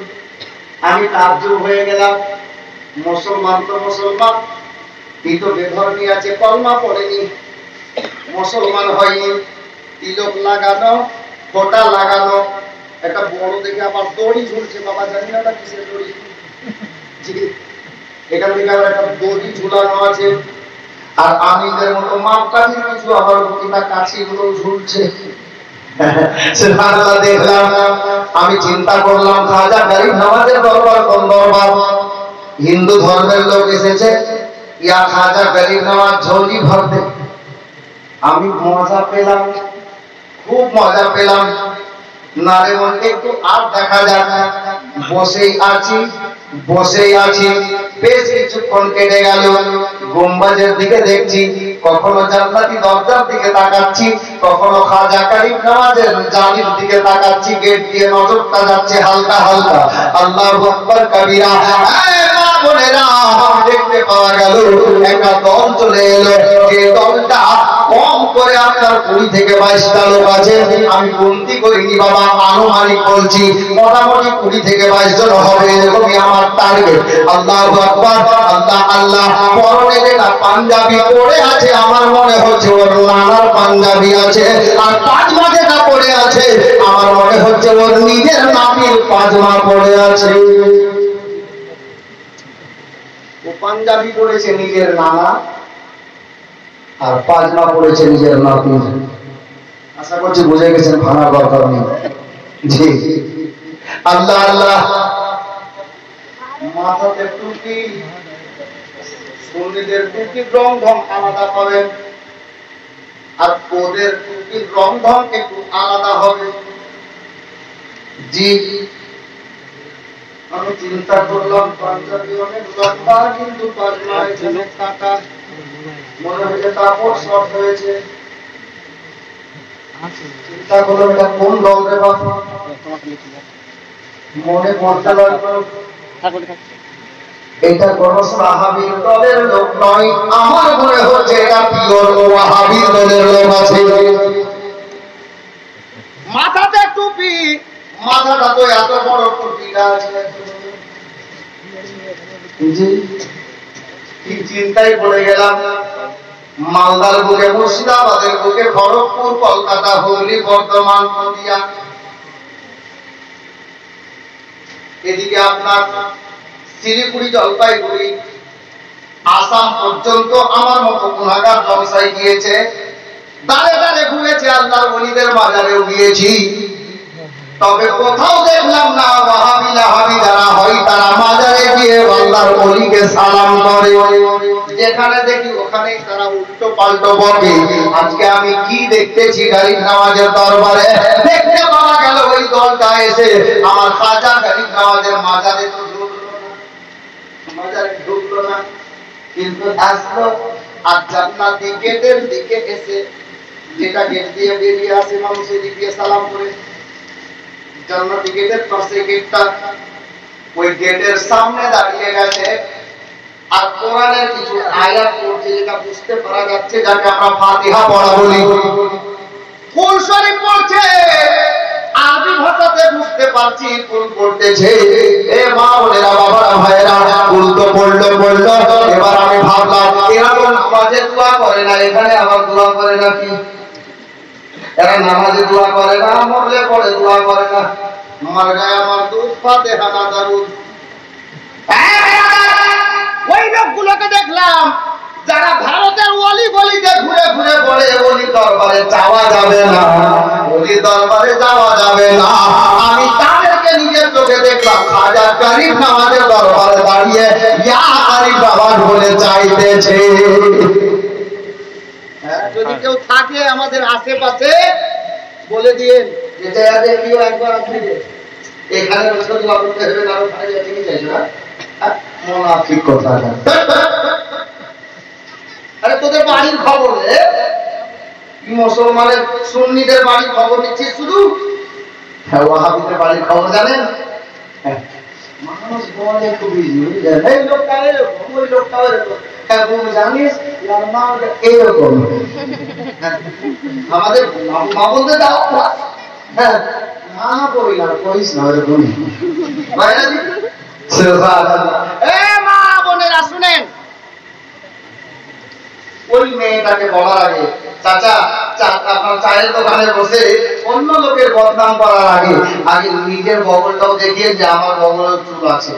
আমি তাজ্জুব হয়ে গেলাম। মুসলমান তো মুসলমান, এই তো বেধর্মী আছে, কলমা পড়েনি, মুসলমান হয়নি, তিলক লাগানো, ফোঁটা লাগানো, একটা বড় দেখে আবার দড়ি ঝুলছে। বাবা জানি না কিসের দড়ি, এখান থেকে আবার একটা দড়ি ঝুলানো আছে। আর আমিদের মতো মাপকাঠির কিছু আবার কাছিগুলো ঝুলছে। দেখলাম, আমি চিন্তা করলাম খাজা গরিব নওয়াজের দরবার কোন দরবার? হিন্দু ধর্মের লোক এসেছে, ইয়া খাজা গরিব নওয়াজ ঝোলি ভর দে। আমি মজা পেলাম, খুব মজা পেলাম। নারে মনকে একটু আর দেখা যাক, বসেই আছি। বেশ কিছুক্ষণ কেটে গেল। গম্বুজের দিকে দেখছি, কখনো জান্নাতি দরজার দিকে তাকাচ্ছি, কখনো খাজা গরিব নওয়াজের জালির দিকে তাকাচ্ছি। গেট দিয়ে নজরটা যাচ্ছে হালকা হালকা। আল্লাহু আকবার কবিরা। বোনেরা, দেখতে পাওয়া গেল একটা দল চলে এলো। যে দলটা কম করে আপনার 20 থেকে 22টা লোক আছে। আমি গণতি করিনি বাবা, আনুমানিক বলছি মোটামুটি 20 থেকে 22 জন হবে, এরকমই আমার টার্গেট। আল্লাহু আকবার, আল্লাহ আল্লাহ। পরনে যেটা পাঞ্জাবি পরে আছে, আমার মনে হচ্ছে ওর নানার পাঞ্জাবি আছে। আর পাঁচমা যেটা পড়ে আছে, আমার মনে হচ্ছে ওর নিজের নাপির পাজমা পড়ে আছে। ও পাঞ্জাবি পড়েছে নিজের নানা, আর পাজমা পড়েছে নিজের নাপির। আশা করছি বুঝে গেছেন, ভাঙা দরকার নেই। জি আল্লাহ আল্লাহ। মাথাতে টুপি, সুন্নিদের টুপির রং ঢং আলাদা পাবেন, আর ওদের টুপির রং ঢং একটু আলাদা হবে। জি আমি চিন্তা করলাম পাঞ্জাবি অনেক লম্বা, কিন্তু পাজমা এখানে কাটা, মনে হয়েছে কাপড় শর্ট হয়েছে। চিন্তা করলাম এটা কোন রং রে বাবা, মনে পড়তে লাগলো এটা কোন সাহাবীর দলের লোক নয়, আমার মনে হচ্ছে এটা পিওর ওয়াহাবীর দলের লোক আছে। মাথাতে টুপি, মাথাটা তো এত বড় টুপিটা আছে। কি চিন্তায় পড়ে গেলাম। মালদার বুকে, মুর্শিদাবাদের বুকে, খড়গপুর, কলকাতা, হুগলি, বর্ধমান, নদিয়া, এদিকে আপনার শিলিগুড়ি, জলপাইগুড়ি, আসাম পর্যন্ত আমার মতো গুনাহগার জলসায় গিয়েছে, দাঁড়ে দাঁড়ে ঘুরেছে, আল্লাহর ওলিদের মাজারেও গিয়েছি, তবে কোথাও দেখলাম না ওয়াহাবি লাহাবি যারা হয় তারা মাজারে গিয়ে আল্লাহর ওলিকে সালাম করে। যেখানে দেখি ওখানেই তারা উল্টো পাল্টো বকে। আজকে আমি কি দেখতেছি গালিব নামাজের দরবারে, দেখতে পাওয়া গেল ওই দলটা এসে আমার খাজা গালিব নামাজের মাজারে তো ঢুকলো না, কিন্তু আসলো আর জান্নাতি গেটের দিকে এসে, যেটা গেট দিয়ে বেরিয়ে আসে মানুষ সেদিক দিয়ে সালাম করে, জান্নাতি গেটের পাশে গেটটা, ওই গেটের সামনে দাঁড়িয়ে গেছে আর কোরআনের কিছু আয়াত পড়ছে, যেটা বুঝতে পারা যাচ্ছে, যাকে আমরা ফাতিহা পড়া বলি। ফুল শরীফ পড়ছে, আরবি ভাষাতে বুঝতে পারছি ফুল পড়তেছে। এ মা বোনেরা, বাবারা, ভাইয়েরা, ফুল তো পড়লো। এবার আমি ভাবলাম এরা তো নামাজে দোয়া করে না, এখানে আবার দোয়া করে নাকি? এরা নামাজে দোয়া করে না, মরলে পরে দোয়া করে না। মার গায়ে আমার দুধ, ফাতিহা না দারুদ। ওই লোকগুলোকে দেখলাম যারা ভারতের অলি গলিতে ঘুরে ঘুরে বলে ওলি দরবারে যাওয়া যাবে না, ওলি দরবারে যাওয়া যাবে না। আমি তাদেরকে নিজের চোখে দেখলাম খাজা গালিব নামাজের দরবারে দাঁড়িয়ে ইয়া গালিব বাবা বলে চাইতেছে। যদি কেউ থাকে আমাদের আশেপাশে বলে দিয়েন যে দেখিও একবার আপনি এখানে বসে দোয়া করতে হবে না, ওখানে যেতে কি চাইছো না? মুনাফিক কথা। আরে তোদের বাড়ির খবর রে, মুসলমানের সুন্নিদের বাড়ির খবর নিচ্ছিস শুধু, ওয়াহাবিদের বাড়ির খবর জানেন? মানুষ বলে খুবই এই লোকটা এরকম, ওই লোকটা এরকম, জানিস এরকম। আমাদের মা বলতে যাও, হ্যাঁ মা করি না, কইস না এরকম। মা বোনেরা শুনেন, ওই মেয়েটাকে বলার আগে, চাচা আপনার চায়ের দোকানে বসে অন্য লোকের বদনাম করার আগে আগে নিজের বগলটাও দেখিয়ে যে আমার বগলের চুল আছে।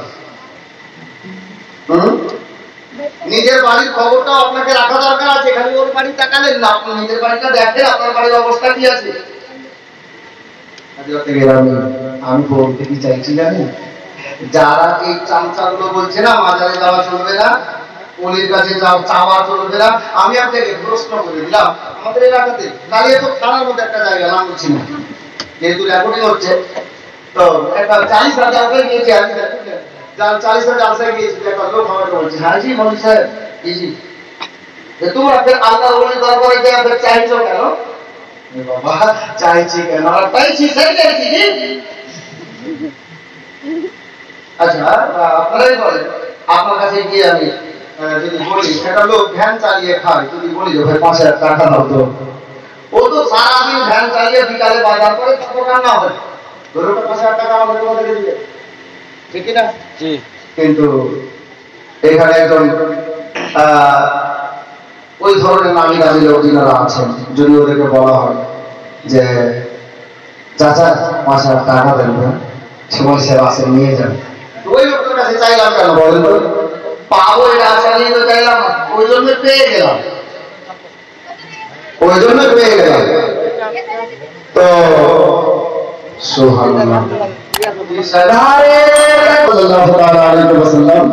নিজের বাড়ির খবরটাও আপনাকে রাখা দরকার আছে। খালি ওর বাড়ি তাকালেন না, আপনি নিজের বাড়িটা দেখেন আপনার বাড়ির অবস্থা কি আছে। আমি বলতে কি চাইছি জানেন, যারা এই চামচাগুলো বলছে না মাজারে যাওয়া চলবে না, অলির কাছে চাওয়া চলবে না, আমি আপনাকে প্রশ্ন করে দিলাম, আমাদের এলাকাতে দাঁড়িয়ে তো থানার মধ্যে একটা জায়গা, নাম বলছি না, যেহেতু রেকর্ডিং হচ্ছে, তো একটা 40,000 জালসায় গিয়েছি আমি, 40,000 জালসায় গিয়েছি, একটা লোক আমাকে বলছে, হ্যাঁ জি মৌলভী সাহেব, জি তোমরা ফের আল্লাহ ওলির দরবারে গিয়ে ফের চাইছো কেন? বাবা চাইছি কেন? চাইছি সেই চাইছি জি। আচ্ছা আপনারাই বলেন, আপনার কাছে গিয়ে আমি যদি বলি একটা লোক ভ্যান চালিয়ে খায়, যদি বলি যে ভাই 5,000 টাকা দাও, তো ও তো সারাদিন ভ্যান চালিয়ে বিকালে বাজার করে তারপর রান্না হয়, ধরো 5,000 টাকা আমাদের মধ্যে দিবে, ঠিক না? জি। কিন্তু এখানে একজন ওই ধরনের নামি দামি লোক যারা আছেন, যদি ওদেরকে বলা হয় যে চাচা 5,000 টাকা দেন না, সে বলছে বাসে নিয়ে যান। ওই লোকের কাছে চাইলাম কেন বলেন তো? পাবো এটা আশা নিয়ে তো চাইলাম, ওই জন্য পেয়ে গেলাম, ওই জন্য পেয়ে গেলাম। তো সুবহানাল্লাহ, সাল্লাল্লাহু তাআলা আলাইহি ওয়াসাল্লাম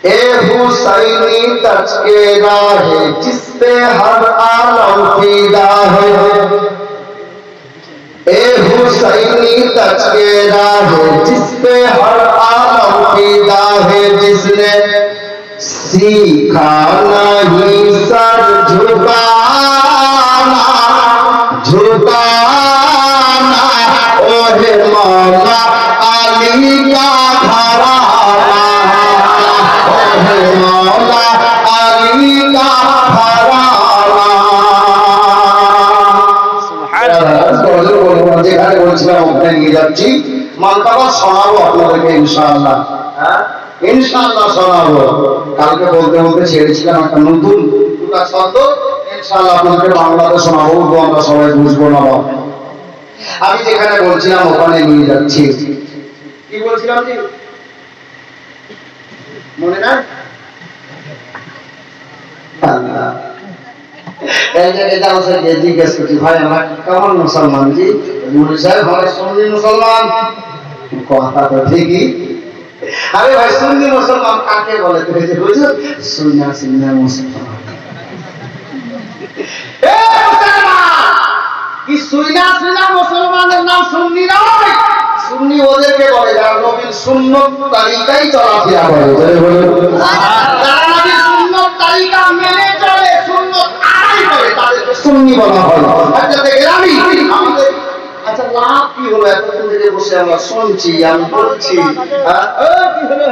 ए हुसैनी तज के राहे जिस पे हर आलम फिदा है, ए हुसैनी तज के राहे जिस पे हर आलम फिदा है, जिसने सीखा नहीं सर झुकाना झुकाना, ओहे मौला अली का घराना, ओहे मौला अली का घराना। যেখানে বলছিলাম ওখানে নিয়ে যাচ্ছি, মালকাবা শোনাবো আপনাদেরকে ইনশাআল্লাহ, ইনশাআল্লাহ শোনাবো। কালকে বলতে বলতে ছেড়েছিলাম একটা নতুন দুটা শব্দ, ইনশাআল্লাহ আপনাদেরকে বাংলাতে শোনাবো, আমরা সবাই বুঝবো না। আমি যেখানে বলছিলাম ওখানে নিয়ে যাচ্ছি। কি বলছিলাম জি মনে নাই? জিজ্ঞেস করছি ভাই আমরা কেমন মুসলমান? জি সাহেব ভাই সুন্নি মুসলমান। কথা তো ঠিকই, আরে ভাই সুন্নি মুসলমান কাকে বলে? হুজুর সুন্নাহ সুন্নাহ মুসলমান। এ মুসলমান, কি সুন্নাহ সুন্নাহ মুসলমানের নাম সুন্নি নয়। সুন্নি ওদেরকে বলে যারা নবীর সুন্নত তরিকায় চলাফেরা করে। যারা নবীর সুন্নত তরিকা মেনে চলে, সুন্নত আদায় করে, তাদেরকে সুন্নি বলা হয়। আচ্ছা দেখেন আমি আচ্ছা লাভ কি হলো? এতক্ষণ থেকে বসে আমরা শুনছি, আমি বলছি, কি হলো?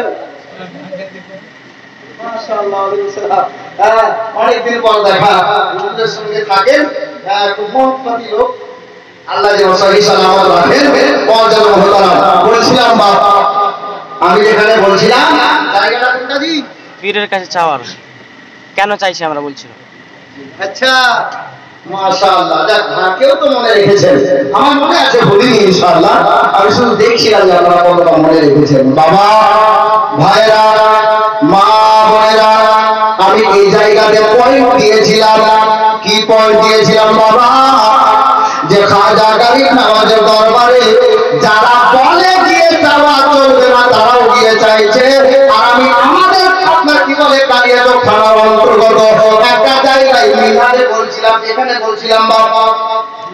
মাশাআল্লাহ, অনেকদিন পর দেখা, ওদের সঙ্গে থাকেন, খুব মহব্বতী লোক, আল্লাহ যেন সহি সালামত রাখেন। বলছিলাম বাবা, আমি যেখানে বলছিলাম জায়গাটা কোনটা জি? পীরের কাছে চাওয়ার কেন চাইছি আমরা বলছিলাম। আচ্ছা মাশাআল্লাহ, দেখ কেউ তো মনে রেখেছেন, আমার মনে আছে বলিনি ইনশাআল্লাহ, আমি শুধু দেখছিলাম যে আপনারা কতটা মনে রেখেছেন। বাবা ভাইরা মা বোনেরা, আমি এই জায়গাতে পয়েন্ট দিয়েছিলাম। কি পয়েন্ট দিয়েছিলাম বাবা? যে খাজা গরিব নওয়াজের দরবারে যারা বলে গিয়ে চাওয়া চলবে না, তারাও গিয়ে চাইছে। আর আমি আমাদের আপনার কি বলে কালিয়াতো থানার অন্তর্গত একটা জায়গায় মিনারে বলছিলাম, এখানে বলছিলাম বাবা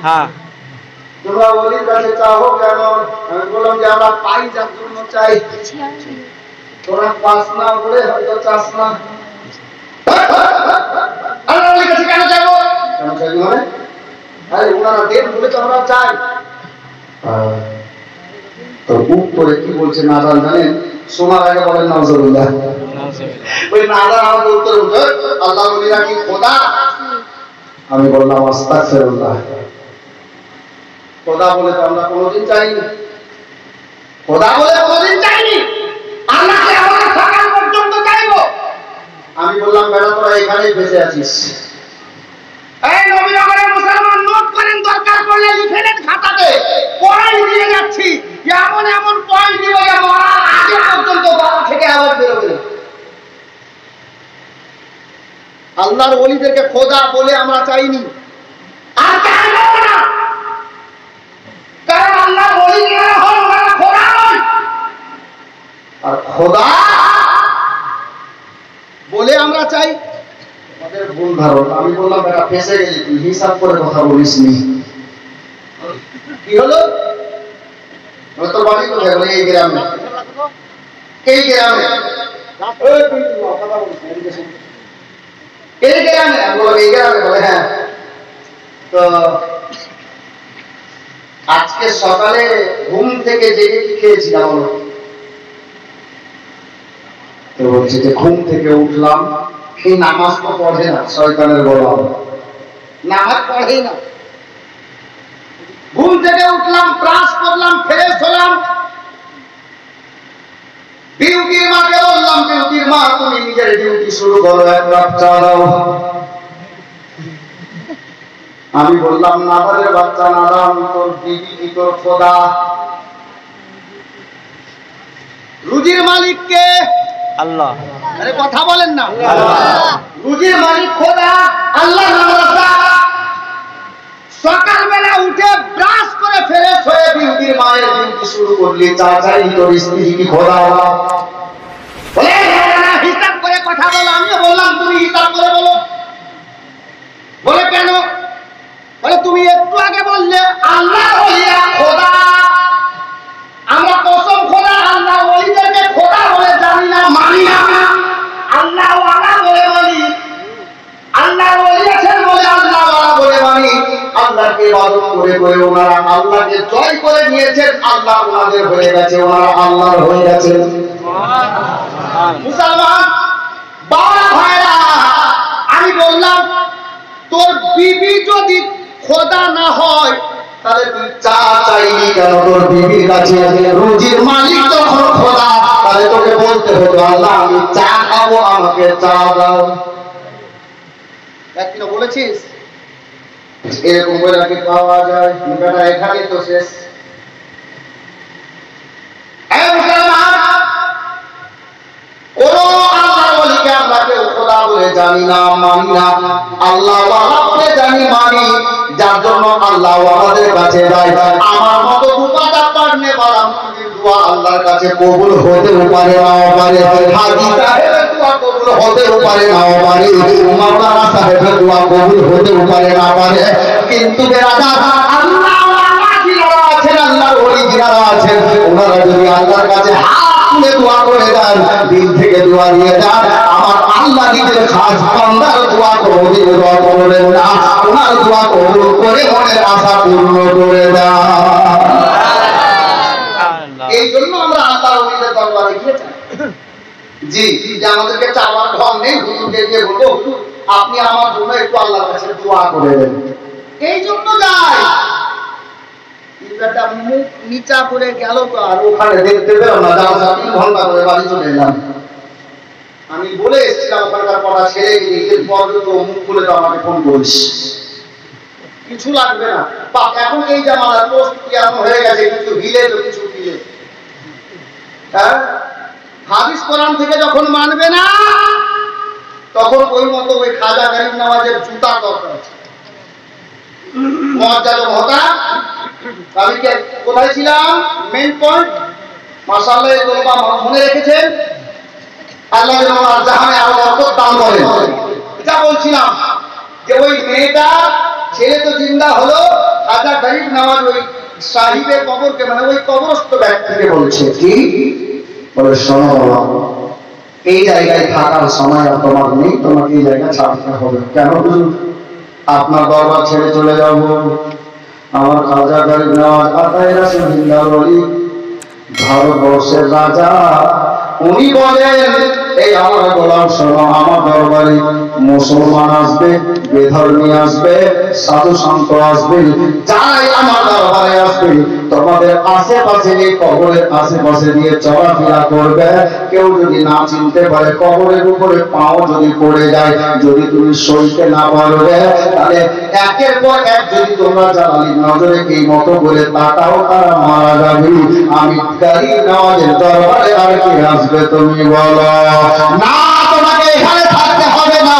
হ্যাঁ তোমরা ওলির কাছে চাও কেন? আমি বললাম যে আমরা পাই যার জন্য চাই, তোরা পাস না বলে হয়তো চাস না। আমরা ওলির কাছে কেন যাবো? কেন চাই মানে আরে ওনারা দেন বলে তো আমরা চাই। তো বুক করে কি বলছে নাজান জানেন? শোনার আগে বলেন নাউজুবিল্লাহ। ওই নাজান আমাকে উত্তর বলছে আল্লাহ বলিরা কি খোদা? আমি বললাম আস্তাগফিরুল্লাহ। খোদা বলে তো আমরা কোনোদিন চাইনি, খোদা বলে কোনোদিন চাইনি, আল্লাহকে আমাদের সকাল পর্যন্ত চাইবো। আমি বললাম বেটা তোরা এখানেই ফেসে আছিস। এই নবীনগরের মুসলমান নোট করেন, দরকার পড়লে লিখে নেন খাতাতে, পয়েন্ট দিয়ে যাচ্ছি। এমন এমন পয়েন্ট দিব যে মরার আগে পর্যন্ত গলা থেকে আওয়াজ বেরোবে না। আল্লাহর ওলিদেরকে খোদা বলে আমরা চাইনি, আর চাইবো না, কারণ আল্লাহর ওলি যারা হন ওরা খোদা নয়। আর খোদা বলে আমরা চাই আমাদের ভুল ধারণা। আমি বললাম বেটা ফেসে গেলি, তুই হিসাব করে কথা বলিস নি। কি হলো? তোর বাড়ি কোথায়? বলে এই গ্রামে। এই গ্রামে? এই গ্রামে? আমি বললাম এই গ্রামে। বলে হ্যাঁ। তো আজকে সকালে ঘুম থেকে জেগে কি খেয়েছিলাম বলো? তো বলছি যে ঘুম থেকে উঠলাম, এই নামাজ তো পড়ে না, শয়তানের গোলাম, নামাজ পড়ে না। ঘুম থেকে উঠলাম, ব্রাশ করলাম, ফ্রেশ হলাম, বিউটির মাকে বললাম বিউটির মা তুমি নিজের ডিউটি শুরু করো, এক কাপ চা দাও। আমি বললাম নাদারের বাচ্চা নাদাম, তোর বিবি কি তোর খোদা? রুজির মালিক কে? আল্লাহ। আরে কথা বলেন না। আল্লাহ। রুজির মালিক খোদা, আল্লাহ নামে। সকালবেলা উঠে ব্রাশ করে ফ্রেশ হয়ে বিউটির মায়ের ডিউটি শুরু করলি, চা চাই তোর স্ত্রী কি খোদা? বলে না, হিসাব করে কথা বলো। আমিও বললাম তুমি হিসাব করে বলো। বলে কেন? বলে তুমি একটু আগে বললে আল্লাহ ওলিয়া খোদা। আমরা কসম খোদা আল্লাহ ওলিদেরকে খোদা বলে জানি না, মানি না। আল্লাহ ওয়ালা বলে মানি, আল্লাহ ওলি আছেন বলে আল্লাহ ওয়ালা বলে মানি। আল্লাহকে ইবাদত করে করে ওনারা আল্লাহকে জয় করে নিয়েছেন, আল্লাহ ওনাদের হয়ে গেছে, ওনারা আল্লাহর হয়ে গেছে। মুসলমান বাবা ভাইরা, আমি বললাম তোর বিবি যদি খোদা না হয় তাহলে তুই চা চাইলি কেন? তোর বিবির কাছে রুজির মালিক যখন খোদা, তাহলে তোকে বলতে হতো আল্লাহ আমি চা খাবো, আমাকে চা দাও। একদিন বলেছিস এরকম বলে কি পাওয়া যায়? বেটা এখানেই তো শেষ। জানি না, মানি না। আল্লাহ ওয়ালাকে জানি, মানি। যার জন্য আল্লাহ ওয়ালাদের কাছে যায়। আমার মতো দুপাটা পারনে বালাম দোয়া আল্লাহর কাছে কবুল হতেও পারে, নাও পারে। হাজী সাহেবের দোয়া কবুল হতেও পারে, নাও পারে। মাওলানা সাহেবের দোয়া কবুল হতেও পারে, না পারে। কিন্তু বেরাদার আল্লাহ ওয়ালা যারা আছেন, আল্লাহর ওলি যারা আছেন, ওনারা যদি আল্লাহর কাছে হাত তুলে দোয়া করে দেন, দিল থেকে দোয়া দিয়ে দেন, আমার আল্লাহ নিজের খাস বান্দার দোয়া কোনদিন দোয়া করবেন না, ওনার দোয়া কবুল করে মনের আশা পূর্ণ করে দেন। এই জন্য আমরা আল্লাহর ওলিদের দরবারে গিয়েছি। জি, যে আমাদেরকে চাওয়ার ঢং নেই, হুজুরকে গিয়ে বলবো হুজুর আপনি আমার জন্য একটু আল্লাহর কাছে দোয়া করে দেন। এই জন্য যাই। এটা মুখ নিচা করে গেল তো আর ওখানে দেখতে পেলাম না, যাও 3 ঘন্টা করে বাড়ি চলে এলাম। আমি বলে এসেছিলাম ওখানকার পড়া ছেড়ে গিয়ে এরপর তো মুখ খুলে তো আমাকে ফোন করিস, কিছু লাগবে না। বা এখন এই জামানার পোস্ট কি এমন হয়ে গেছে, কিছু হিলে তো কিছু হিলে। হ্যাঁ, হাদিস কোরআন থেকে যখন মানবে না তখন ওই মতো ওই খাজা গরিব নওয়াজের জুতা দরকার আছে। মুআজ্জাল হতা আমি কোথায় ছিলাম? Main point. মাশাআল্লাহ এই তোলবা মনে রেখেছেন। আল্লাহ যেন আর জাহানে আরো বরকত দান করেন। এটা বলছিলাম যে ওই মেয়েটা ছেলে তো জিন্দা হলো, খাজা গরিব নওয়াজ ওই সাহিবের কবরকে মানে ওই কবরস্থ ব্যক্তিকে বলছে কি বলে, শোনো বাবা এই জায়গায় থাকার সময় আর তোমার নেই, তোমাকে এই জায়গা ছাড়তে হবে। কেন বুঝুন? আপনার দরবার ছেড়ে চলে যাব। আমার খাজা গরিব নওয়াজ আতায়ে রাসূলুল্লাহ ওলি ভারতবর্ষের রাজা, উনি বলেন এই আমার গোলাম শোনো, আমার দরবারে মুসলমান আসবে, বেধর্মী আসবে, সাধু সন্ত আসবে, যারাই আমার দরবারে আসবে তোমাদের আশেপাশে এই কবরের আশেপাশে দিয়ে চলাফেরা করবে। কেউ যদি না চিনতে পারে, কবরের উপরে পাও যদি পড়ে যায়, যদি তুমি সইতে না পারবে, তাহলে একের পর এক যদি তোমরা জালালির নজরে এই মতো করে তাকাও, তারা মারা যাবে। আমি গরিব নওয়াজের দরবারে আর কি আসবে তুমি বলো? না, তোমাকে এখানে থাকতে হবে না।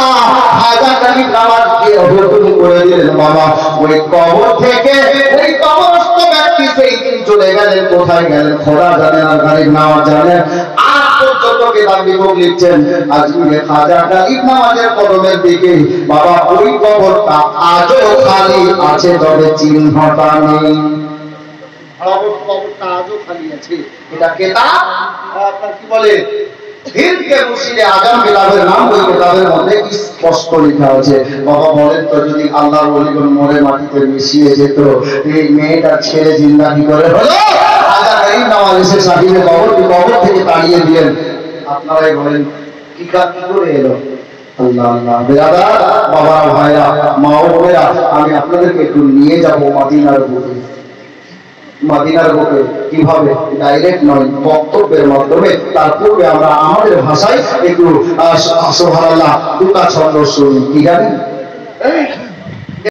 খাজা গরিব নওয়াজকে হুকুম করে দিলেন বাবা ওই কবর থেকে ওই কবরস্থ ব্যক্তি সেই দিন চলে গেলেন। কোথায় গেলেন খোদা জানেন আর গরিব নওয়াজ জানেন। আজ পর্যন্ত কিতাব বিভাগ লিখছেন আজমিরে খাজা গরিব নওয়াজের কবরের দিকে বাবা ওই কবরটা আজও খালি আছে, তবে চিহ্নটা নেই। কবরটা আজও খালি আছে। এটা কিতাব আপনার কি বলে হিন্দকে মুর্শিদে আজম কিতাবের নাম, ওই কিতাবের মধ্যে স্পষ্ট লেখা আছে। বাবা বলেন তো যদি আল্লাহর ওলিগণ মরে মাটিতে মিশিয়ে যেত, এই মেয়েটা ছেড়ে জিন্দা কি করে হলো? খাজা গরিব নওয়াজ এসে সাহিবের কবর থেকে তাড়িয়ে দিলেন। আপনারাই বলেন কি করে এলো? আল্লাহ আল্লাহ। বেরাদার বাবারা ভাইরা মা ও বোনেরা, আমি আপনাদেরকে একটু নিয়ে যাব মদিনার বুকে। মদিনার বুকে কিভাবে ডাইরেক্ট নয় বক্তব্যের মাধ্যমে তার পূর্বে আমরা আমাদের ভাষায় একটু সুবহানাল্লাহ দুটা ছন্দ শুনি কি জানি